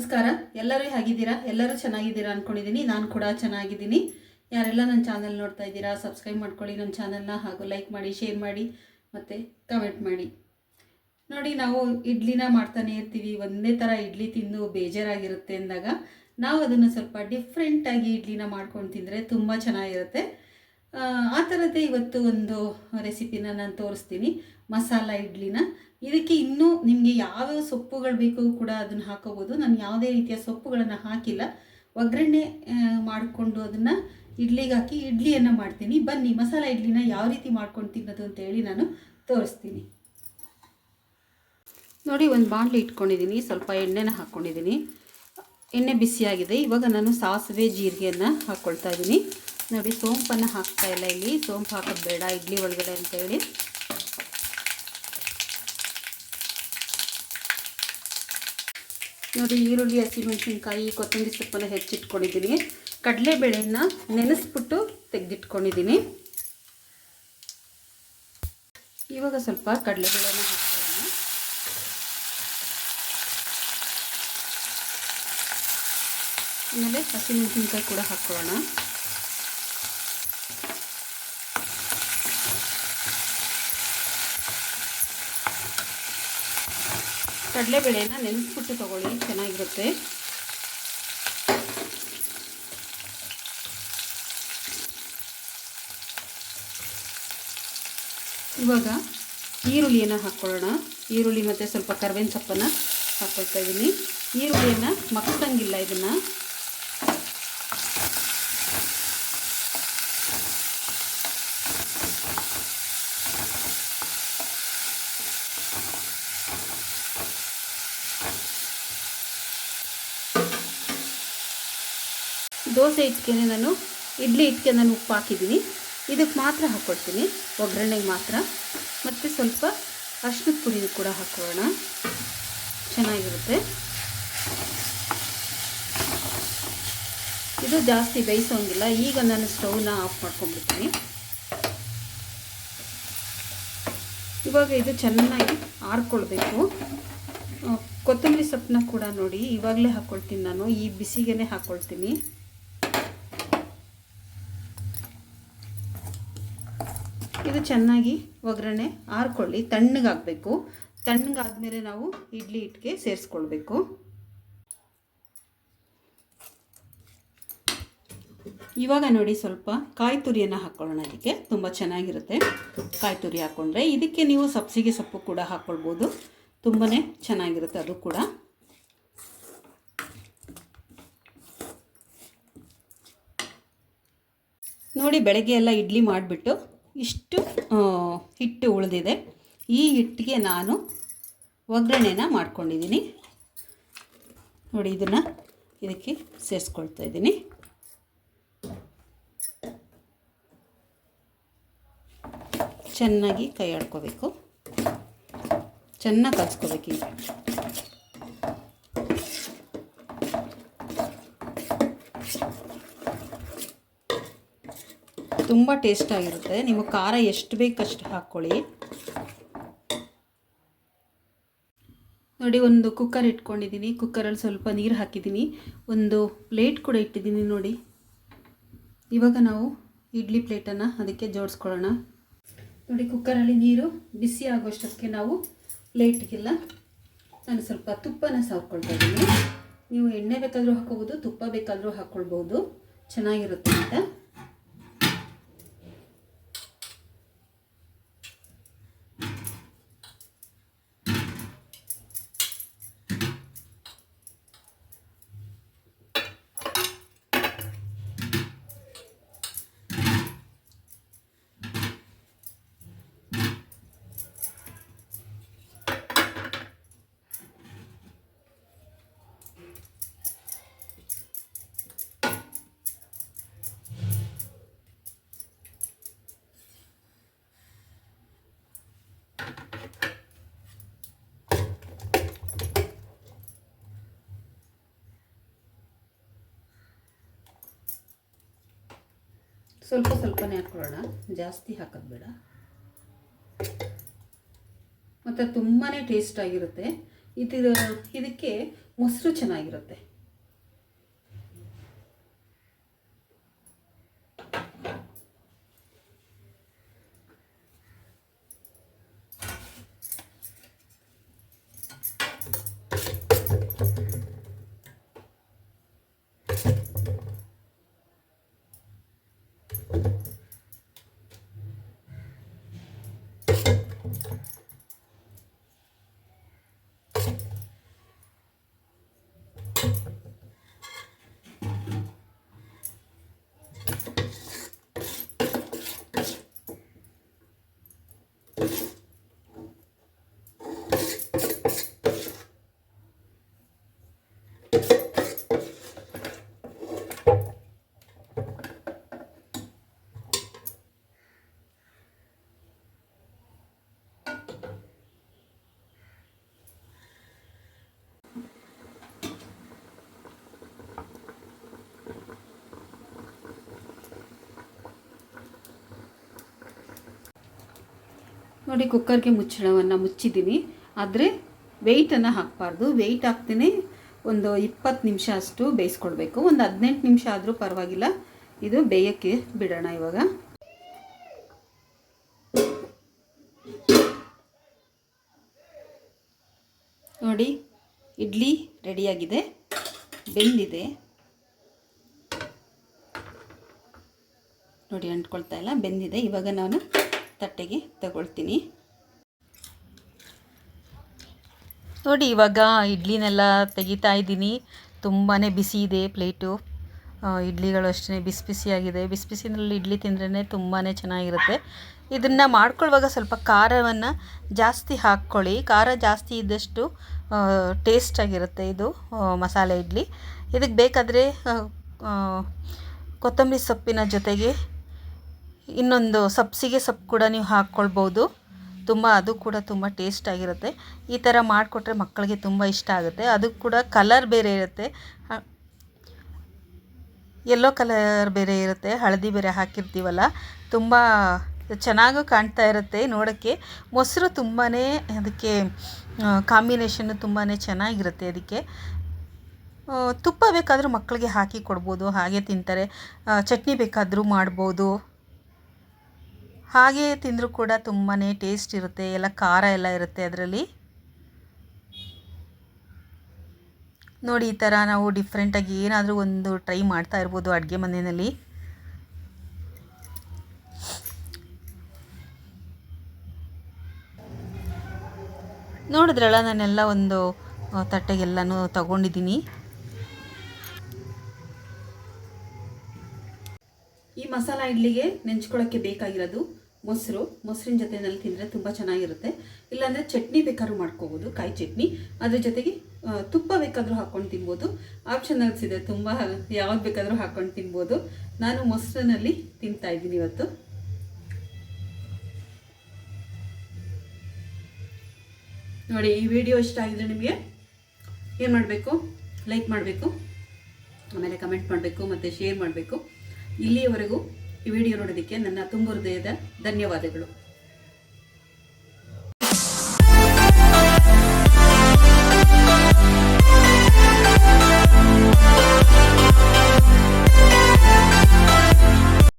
ನಮಸ್ಕಾರ. ಎಲ್ಲರೂ ಹೇಗಿದ್ದೀರಾ? ಎಲ್ಲರೂ ಚೆನ್ನಾಗಿದ್ದೀರಾ ಅಂದ್ಕೊಂಡಿದ್ದೀನಿ. ನಾನು ಕೂಡ ಚೆನ್ನಾಗಿದ್ದೀನಿ. ಯಾರೆಲ್ಲ ನನ್ನ ಚಾನಲ್ ನೋಡ್ತಾ ಇದ್ದೀರಾ, ಸಬ್ಸ್ಕ್ರೈಬ್ ಮಾಡ್ಕೊಳ್ಳಿ ನನ್ನ ಚಾನಲ್ನ, ಹಾಗೂ ಲೈಕ್ ಮಾಡಿ, ಶೇರ್ ಮಾಡಿ ಮತ್ತು ಕಮೆಂಟ್ ಮಾಡಿ. ನೋಡಿ, ನಾವು ಇಡ್ಲಿನ ಮಾಡ್ತಾನೆ ಇರ್ತೀವಿ. ಒಂದೇ ಥರ ಇಡ್ಲಿ ತಿಂದು ಬೇಜಾರಾಗಿರುತ್ತೆ ಅಂದಾಗ ನಾವು ಅದನ್ನು ಸ್ವಲ್ಪ ಡಿಫ್ರೆಂಟಾಗಿ ಇಡ್ಲಿನ ಮಾಡ್ಕೊಂಡು ತಿಂದರೆ ತುಂಬ ಚೆನ್ನಾಗಿರುತ್ತೆ. ಆ ಥರದ್ದೇ ಇವತ್ತು ಒಂದು ರೆಸಿಪಿನ ನಾನು ತೋರಿಸ್ತೀನಿ, ಮಸಾಲ ಇಡ್ಲಿನ. ಇದಕ್ಕೆ ಇನ್ನೂ ನಿಮಗೆ ಯಾವ್ಯಾವ ಸೊಪ್ಪುಗಳು ಬೇಕು ಕೂಡ ಅದನ್ನು ಹಾಕೋಬೋದು. ನಾನು ಯಾವುದೇ ರೀತಿಯ ಸೊಪ್ಪುಗಳನ್ನು ಹಾಕಿಲ್ಲ. ಒಗ್ಗರಣೆ ಮಾಡಿಕೊಂಡು ಅದನ್ನು ಇಡ್ಲಿಗೆ ಹಾಕಿ ಇಡ್ಲಿಯನ್ನು ಮಾಡ್ತೀನಿ. ಬನ್ನಿ, ಮಸಾಲ ಇಡ್ಲಿನ ಯಾವ ರೀತಿ ಮಾಡ್ಕೊಂಡು ತಿನ್ನೋದು ಅಂತೇಳಿ ನಾನು ತೋರಿಸ್ತೀನಿ. ನೋಡಿ, ಒಂದು ಬಾಣಲಿ ಇಟ್ಕೊಂಡಿದ್ದೀನಿ, ಸ್ವಲ್ಪ ಎಣ್ಣೆನ ಹಾಕ್ಕೊಂಡಿದ್ದೀನಿ. ಎಣ್ಣೆ ಬಿಸಿಯಾಗಿದೆ. ಇವಾಗ ನಾನು ಸಾಸಿವೆ ಜೀರಿಗೆಯನ್ನು ಹಾಕ್ಕೊಳ್ತಾ ಇದ್ದೀನಿ. ನೋಡಿ, ಸೋಂಪನ್ನು ಹಾಕ್ತಾ ಇಲ್ಲ, ಇಲ್ಲಿ ಸೋಂಪು ಹಾಕೋದು ಬೇಡ ಇಡ್ಲಿ ಒಳಗಡೆ ಅಂತೇಳಿ. ನೋಡಿ, ಈರುಳ್ಳಿ, ಹಸಿಮೆಣಸಿನ್ಕಾಯಿ, ಕೊತ್ತಂಬರಿ ಸೊಪ್ಪನ್ನು ಹೆಚ್ಚಿಟ್ಕೊಂಡಿದ್ದೀನಿ. ಕಡಲೆಬೇಳೆಯನ್ನು ನೆನೆಸ್ಬಿಟ್ಟು ತೆಗೆದಿಟ್ಕೊಂಡಿದ್ದೀನಿ. ಇವಾಗ ಸ್ವಲ್ಪ ಕಡಲೆಬೇಳೆನ ಹಾಕ್ಕೊಳ್ಳೋಣ. ಆಮೇಲೆ ಹಸಿಮೆಣಸಿನ್ಕಾಯಿ ಕೂಡ ಹಾಕ್ಕೊಳ್ಳೋಣ. ಕಡಲೆಬೇಳೆನ ನೆನೆಸ್ಬಿಟ್ಟು ತಗೊಳ್ಳಿ, ಚೆನ್ನಾಗಿರುತ್ತೆ. ಇವಾಗ ಈರುಳ್ಳಿಯನ್ನು ಹಾಕ್ಕೊಳ್ಳೋಣ. ಈರುಳ್ಳಿ ಮತ್ತು ಸ್ವಲ್ಪ ಕರಿಬೇವಿನ ಸೊಪ್ಪನ್ನು ಹಾಕ್ಕೊಳ್ತಾ ಇದ್ದೀನಿ. ಈರುಳ್ಳಿಯನ್ನು ಮಕ್ಕಂಗಿಲ್ಲ, ಇದನ್ನು ದೋಸೆ ಹಿಟ್ಟಿಗೆ ನಾನು ಇಡ್ಲಿ ಹಿಟ್ಟಿಗೆ ನಾನು ಉಪ್ಪು ಹಾಕಿದ್ದೀನಿ. ಇದಕ್ಕೆ ಮಾತ್ರ ಹಾಕ್ಕೊಳ್ತೀನಿ, ಒಗ್ಗರಣೆಗೆ ಮಾತ್ರ. ಮತ್ತು ಸ್ವಲ್ಪ ಅರಿಶಿನದ ಪುಡಿ ಕೂಡ ಹಾಕೊಳ್ಳೋಣ, ಚೆನ್ನಾಗಿರುತ್ತೆ. ಇದು ಜಾಸ್ತಿ ಬೇಯಿಸೋಂಗಿಲ್ಲ. ಈಗ ನಾನು ಸ್ಟವ್ನ ಆಫ್ ಮಾಡ್ಕೊಂಡ್ಬಿಡ್ತೀನಿ. ಇವಾಗ ಇದು ಚೆನ್ನಾಗಿ ಆರ್ಕೊಳ್ಬೇಕು. ಕೊತ್ತಂಬರಿ ಸೊಪ್ಪನ್ನ ಕೂಡ ನೋಡಿ ಇವಾಗಲೇ ಹಾಕ್ಕೊಳ್ತೀನಿ ನಾನು, ಈ ಬಿಸಿಗೆ ಹಾಕ್ಕೊಳ್ತೀನಿ. ಇದು ಚೆನ್ನಾಗಿ ಒಗ್ಗರಣೆ ಆರ್ಕೊಳ್ಳಿ, ತಣ್ಣಗಾಗಬೇಕು. ತಣ್ಣಗಾದ್ಮೇಲೆ ನಾವು ಇಡ್ಲಿ ಹಿಟ್ಟಿಗೆ ಸೇರಿಸ್ಕೊಳ್ಬೇಕು. ಇವಾಗ ನೋಡಿ, ಸ್ವಲ್ಪ ಕಾಯಿ ತುರಿಯನ್ನು ಹಾಕ್ಕೊಳ್ಳೋಣ. ಅದಕ್ಕೆ ತುಂಬ ಚೆನ್ನಾಗಿರುತ್ತೆ ಕಾಯಿ ತುರಿ ಹಾಕ್ಕೊಂಡ್ರೆ. ಇದಕ್ಕೆ ನೀವು ಸಬ್ಸಿಗೆ ಸೊಪ್ಪು ಕೂಡ ಹಾಕ್ಕೊಳ್ಬೋದು, ತುಂಬಾ ಚೆನ್ನಾಗಿರುತ್ತೆ ಅದು ಕೂಡ. ನೋಡಿ, ಬೆಳಗ್ಗೆ ಎಲ್ಲ ಇಡ್ಲಿ ಮಾಡಿಬಿಟ್ಟು ಇಷ್ಟು ಹಿಟ್ಟು ಉಳಿದಿದೆ. ಈ ಹಿಟ್ಟಿಗೆ ನಾನು ಒಗ್ಗರಣೆನ ಮಾಡ್ಕೊಂಡಿದ್ದೀನಿ. ನೋಡಿ, ಇದನ್ನು ಇದಕ್ಕೆ ಸೇರಿಸ್ಕೊಳ್ತಾ ಇದ್ದೀನಿ. ಚೆನ್ನಾಗಿ ಕೈ ಆಡ್ಕೋಬೇಕು, ಚೆನ್ನಾಗಿ ಕಲಿಸ್ಕೋಬೇಕು. ಈಗ ತುಂಬ ಟೇಸ್ಟಾಗಿರುತ್ತೆ. ನಿಮಗೆ ಖಾರ ಎಷ್ಟು ಬೇಕಷ್ಟು ಹಾಕ್ಕೊಳ್ಳಿ. ನೋಡಿ, ಒಂದು ಕುಕ್ಕರ್ ಇಟ್ಕೊಂಡಿದ್ದೀನಿ. ಕುಕ್ಕರಲ್ಲಿ ಸ್ವಲ್ಪ ನೀರು ಹಾಕಿದ್ದೀನಿ, ಒಂದು ಪ್ಲೇಟ್ ಕೂಡ ಇಟ್ಟಿದ್ದೀನಿ. ನೋಡಿ, ಇವಾಗ ನಾವು ಇಡ್ಲಿ ಪ್ಲೇಟನ್ನು ಅದಕ್ಕೆ ಜೋಡಿಸ್ಕೊಳ್ಳೋಣ. ನೋಡಿ, ಕುಕ್ಕರಲ್ಲಿ ನೀರು ಬಿಸಿ ಆಗೋಷ್ಟಕ್ಕೆ ನಾವು ಪ್ಲೇಟ್ಗೆಲ್ಲ ನಾನು ಸ್ವಲ್ಪ ತುಪ್ಪನ ಸಾವ್ಕೊಳ್ತಾ ಇದ್ದೀನಿ. ನೀವು ಎಣ್ಣೆ ಬೇಕಾದರೂ ಹಾಕ್ಕೋಬೋದು, ತುಪ್ಪ ಬೇಕಾದರೂ ಹಾಕ್ಕೊಳ್ಬೋದು, ಚೆನ್ನಾಗಿರುತ್ತೆ ಅಂತ. ಸ್ವಲ್ಪ ಸ್ವಲ್ಪನೇ ಹಾಕ್ಕೊಳ್ಳೋಣ, ಜಾಸ್ತಿ ಹಾಕೋದು ಬೇಡ. ಮತ್ತು ತುಂಬಾ ಟೇಸ್ಟಾಗಿರುತ್ತೆ. ಇದಕ್ಕೆ ಮೊಸರು ಚೆನ್ನಾಗಿರುತ್ತೆ. ನೋಡಿ, ಕುಕ್ಕರ್ಗೆ ಮುಚ್ಚಳವನ್ನು ಮುಚ್ಚಿದ್ದೀನಿ. ಆದರೆ ವೆಯ್ಟನ್ನು ಹಾಕಬಾರ್ದು. ವೆಯ್ಟ್ ಹಾಕ್ತೀನಿ ಒಂದು 20 ನಿಮಿಷ ಅಷ್ಟು ಬೇಯಿಸ್ಕೊಳ್ಬೇಕು. ಒಂದು 18 ನಿಮಿಷ ಆದರೂ ಪರವಾಗಿಲ್ಲ. ಇದು ಬೇಯೋಕ್ಕೆ ಬಿಡೋಣ. ಇವಾಗ ನೋಡಿ, ಇಡ್ಲಿ ರೆಡಿಯಾಗಿದೆ, ಬೆಂದಿದೆ. ನೋಡಿ, ಅಂಟ್ಕೊಳ್ತಾ ಇಲ್ಲ, ಬೆಂದಿದೆ. ಇವಾಗ ನಾನು ತಟ್ಟೆಗೆ ತಗೊಳ್ತೀನಿ. ನೋಡಿ, ಇವಾಗ ಇಡ್ಲಿನೆಲ್ಲ ತೆಗಿತಾ ಇದ್ದೀನಿ. ತುಂಬಾ ಬಿಸಿ ಇದೆ ಪ್ಲೇಟು. ಇಡ್ಲಿಗಳು ಅಷ್ಟೇ ಬಿಸಿ ಬಿಸಿಯಾಗಿದೆ. ಬಿಸಿ ಬಿಸಿನಲ್ಲಿ ಇಡ್ಲಿ ತಿಂದ್ರೇ ತುಂಬಾ ಚೆನ್ನಾಗಿರುತ್ತೆ. ಇದನ್ನು ಮಾಡ್ಕೊಳ್ಳುವಾಗ ಸ್ವಲ್ಪ ಖಾರವನ್ನು ಜಾಸ್ತಿ ಹಾಕ್ಕೊಳ್ಳಿ. ಖಾರ ಜಾಸ್ತಿ ಇದ್ದಷ್ಟು ಟೇಸ್ಟಾಗಿರುತ್ತೆ ಇದು ಮಸಾಲೆ ಇಡ್ಲಿ. ಇದಕ್ಕೆ ಬೇಕಾದರೆ ಕೊತ್ತಂಬರಿ ಸೊಪ್ಪಿನ ಜೊತೆಗೆ ಇನ್ನೊಂದು ಸಬ್ಸಿಗೆ ಸೊಪ್ಪು ಕೂಡ ನೀವು ಹಾಕ್ಕೊಳ್ಬೋದು. ಅದು ಕೂಡ ತುಂಬ ಟೇಸ್ಟಾಗಿರುತ್ತೆ. ಈ ಥರ ಮಾಡಿಕೊಟ್ರೆ ಮಕ್ಕಳಿಗೆ ತುಂಬ ಇಷ್ಟ ಆಗುತ್ತೆ. ಅದು ಕೂಡ ಕಲರ್ ಬೇರೆ ಇರುತ್ತೆ, ಯೆಲ್ಲೋ ಕಲರ್ ಬೇರೆ ಇರುತ್ತೆ, ಹಳದಿ ಬೇರೆ ಹಾಕಿರ್ತೀವಲ್ಲ, ತುಂಬ ಚೆನ್ನಾಗೂ ಕಾಣ್ತಾ ಇರುತ್ತೆ ನೋಡೋಕ್ಕೆ. ಮೊಸರು ತುಂಬಾ ಅದಕ್ಕೆ ಕಾಂಬಿನೇಷನ್ನು ತುಂಬಾ ಚೆನ್ನಾಗಿರುತ್ತೆ. ಅದಕ್ಕೆ ತುಪ್ಪ ಬೇಕಾದರೂ ಮಕ್ಕಳಿಗೆ ಹಾಕಿ ಕೊಡ್ಬೋದು, ಹಾಗೆ ತಿಂತಾರೆ. ಚಟ್ನಿ ಬೇಕಾದರೂ ಮಾಡ್ಬೋದು, ಹಾಗೆ ತಿಂದರೂ ಕೂಡ ತುಂಬಾ ಟೇಸ್ಟ್ ಇರುತ್ತೆ. ಎಲ್ಲ ಖಾರ ಎಲ್ಲ ಇರುತ್ತೆ ಅದರಲ್ಲಿ. ನೋಡಿ, ಈ ಥರ ನಾವು ಡಿಫ್ರೆಂಟಾಗಿ ಏನಾದರೂ ಒಂದು ಟ್ರೈ ಮಾಡ್ತಾ ಇರ್ಬೋದು ಅಡುಗೆ ಮನೆಯಲ್ಲಿ. ನೋಡಿದ್ರಲ್ಲ, ನಾನೆಲ್ಲ ಒಂದು ತಟ್ಟೆಗೆಲ್ಲನೂ ತಗೊಂಡಿದ್ದೀನಿ. ಈ ಮಸಾಲ ಇಡ್ಲಿಗೆ ನೆಂಚ್ಕೊಳ್ಳೋಕ್ಕೆ ಬೇಕಾಗಿರೋದು ಮೊಸರಿನ ಜೊತೆಯಲ್ಲಿ ತಿಂದರೆ ತುಂಬ ಚೆನ್ನಾಗಿರುತ್ತೆ. ಇಲ್ಲಾಂದರೆ ಚಟ್ನಿ ಬೇಕಾದ್ರೂ ಮಾಡ್ಕೋಬೋದು, ಕಾಯಿ ಚಟ್ನಿ. ಅದ್ರ ಜೊತೆಗೆ ತುಪ್ಪ ಬೇಕಾದರೂ ಹಾಕ್ಕೊಂಡು ತಿನ್ಬೋದು. ಆಪ್ಷನಲ್ಸ್ ಇದೆ ತುಂಬ, ಯಾವ್ದು ಬೇಕಾದರೂ ಹಾಕ್ಕೊಂಡು ತಿನ್ಬೋದು. ನಾನು ಮೊಸರಿನಲ್ಲಿ ತಿಂತಾ ಇದ್ದೀನಿ ಇವತ್ತು. ನೋಡಿ, ಈ ವಿಡಿಯೋ ಇಷ್ಟ ಆಗಿದ್ರೆ ನಿಮಗೆ ಏನು ಮಾಡಬೇಕು? ಲೈಕ್ ಮಾಡಬೇಕು, ಆಮೇಲೆ ಕಮೆಂಟ್ ಮಾಡಬೇಕು ಮತ್ತು ಶೇರ್ ಮಾಡಬೇಕು. ಇಲ್ಲಿಯವರೆಗೂ ಈ ವಿಡಿಯೋ ನೋಡೋದಕ್ಕೆ ನನ್ನ ತುಂಬ ಹೃದಯದ ಧನ್ಯವಾದಗಳು.